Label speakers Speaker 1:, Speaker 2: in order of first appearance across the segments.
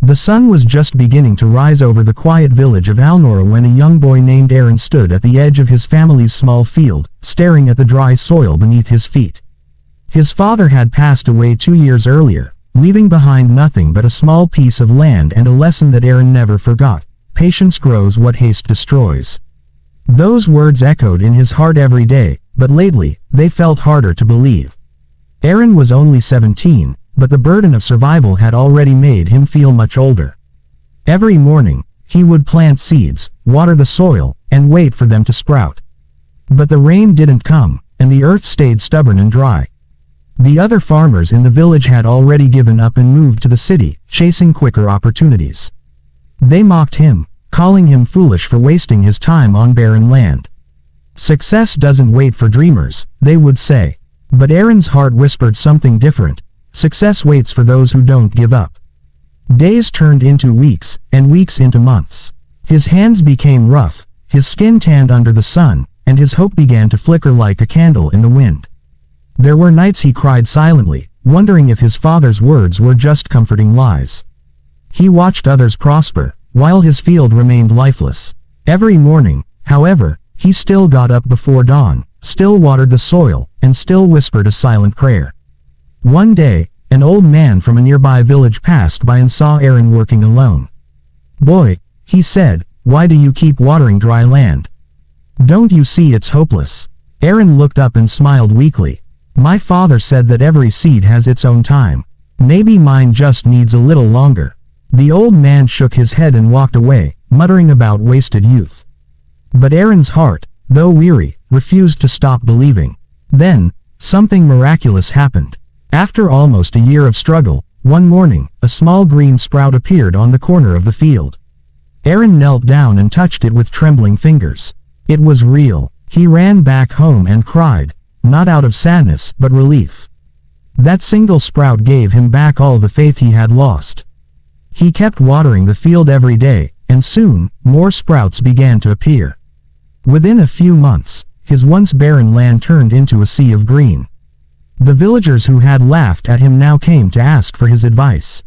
Speaker 1: The sun was just beginning to rise over the quiet village of Alnora when a young boy named Aaron stood at the edge of his family's small field, staring at the dry soil beneath his feet. His father had passed away 2 years earlier, leaving behind nothing but a small piece of land and a lesson that Aaron never forgot: patience grows what haste destroys. Those words echoed in his heart every day, but lately, they felt harder to believe. Aaron was only 17, but the burden of survival had already made him feel much older. Every morning, he would plant seeds, water the soil, and wait for them to sprout. But the rain didn't come, and the earth stayed stubborn and dry. The other farmers in the village had already given up and moved to the city, chasing quicker opportunities. They mocked him, calling him foolish for wasting his time on barren land. Success doesn't wait for dreamers, they would say. But Aaron's heart whispered something different: success waits for those who don't give up. Days turned into weeks, and weeks into months. His hands became rough, his skin tanned under the sun, and his hope began to flicker like a candle in the wind. There were nights he cried silently, wondering if his father's words were just comforting lies. He watched others prosper, while his field remained lifeless. Every morning, however, he still got up before dawn, still watered the soil, and still whispered a silent prayer. One day, an old man from a nearby village passed by and saw Aaron working alone. "Boy," he said, "why do you keep watering dry land? Don't you see it's hopeless?" Aaron looked up and smiled weakly. "My father said that every seed has its own time. Maybe mine just needs a little longer." The old man shook his head and walked away, muttering about wasted youth. But Aaron's heart, though weary, refused to stop believing. Then, something miraculous happened. After almost a year of struggle, one morning, a small green sprout appeared on the corner of the field. Aaron knelt down and touched it with trembling fingers. It was real. He ran back home and cried, not out of sadness but relief. That single sprout gave him back all the faith he had lost. He kept watering the field every day, and soon, more sprouts began to appear. Within a few months, his once barren land turned into a sea of green. The villagers who had laughed at him now came to ask for his advice.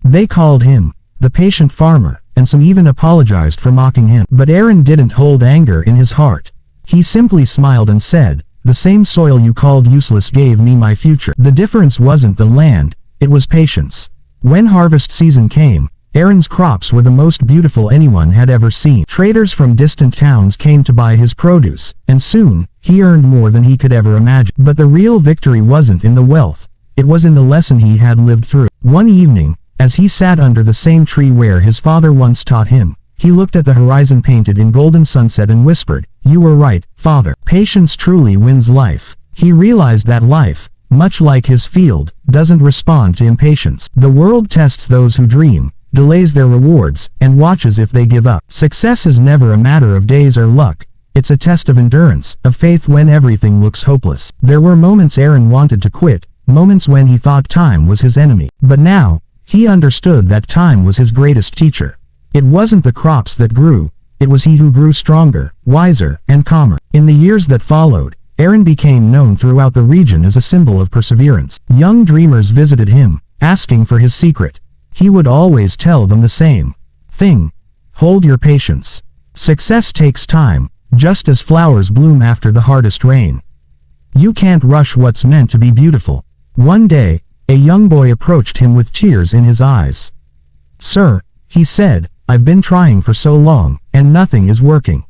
Speaker 1: They called him the patient farmer, and some even apologized for mocking him. But Aaron didn't hold anger in his heart. He simply smiled and said, "The same soil you called useless gave me my future." The difference wasn't the land, it was patience. When harvest season came, Aaron's crops were the most beautiful anyone had ever seen. Traders from distant towns came to buy his produce, and soon, he earned more than he could ever imagine. But the real victory wasn't in the wealth, it was in the lesson he had lived through. One evening, as he sat under the same tree where his father once taught him, he looked at the horizon painted in golden sunset and whispered, "You were right, Father. Patience truly wins life." He realized that life, much like his field, doesn't respond to impatience. The world tests those who dream, delays their rewards, and watches if they give up. Success is never a matter of days or luck. It's a test of endurance, of faith when everything looks hopeless. There were moments Aaron wanted to quit, moments when he thought time was his enemy. But now, he understood that time was his greatest teacher. It wasn't the crops that grew, it was he who grew stronger, wiser, and calmer. In the years that followed, Aaron became known throughout the region as a symbol of perseverance. Young dreamers visited him, asking for his secret. He would always tell them the same thing: hold your patience. Success takes time, just as flowers bloom after the hardest rain. You can't rush what's meant to be beautiful. One day, a young boy approached him with tears in his eyes. "Sir," he said, "I've been trying for so long, and nothing is working.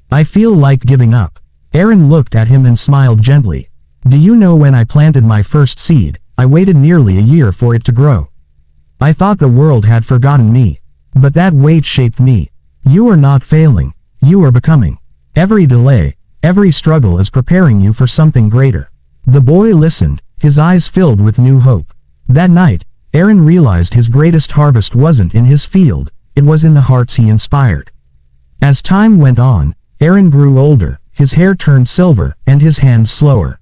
Speaker 1: I feel like giving up." Aaron looked at him and smiled gently. "Do you know when I planted my first seed, I waited nearly a year for it to grow. I thought the world had forgotten me. But that wait shaped me. You are not failing, you are becoming. Every delay, every struggle is preparing you for something greater." The boy listened, his eyes filled with new hope. That night, Aaron realized his greatest harvest wasn't in his field, it was in the hearts he inspired. As time went on, Aaron grew older, his hair turned silver, and his hands slower.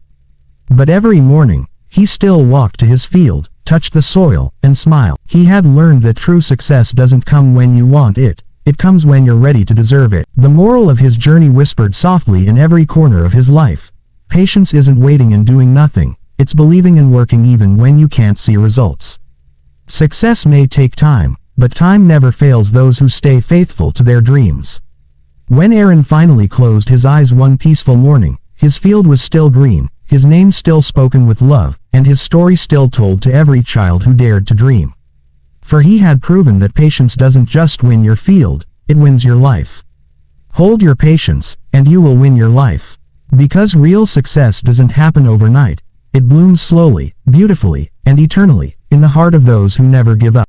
Speaker 1: But every morning, he still walked to his field, touched the soil, and smiled. He had learned that true success doesn't come when you want it, it comes when you're ready to deserve it. The moral of his journey whispered softly in every corner of his life: patience isn't waiting and doing nothing, it's believing and working even when you can't see results. Success may take time, but time never fails those who stay faithful to their dreams. When Aaron finally closed his eyes one peaceful morning, his field was still green, his name still spoken with love, and his story still told to every child who dared to dream. For he had proven that patience doesn't just win your field, it wins your life. Hold your patience, and you will win your life. Because real success doesn't happen overnight, it blooms slowly, beautifully, and eternally, in the heart of those who never give up.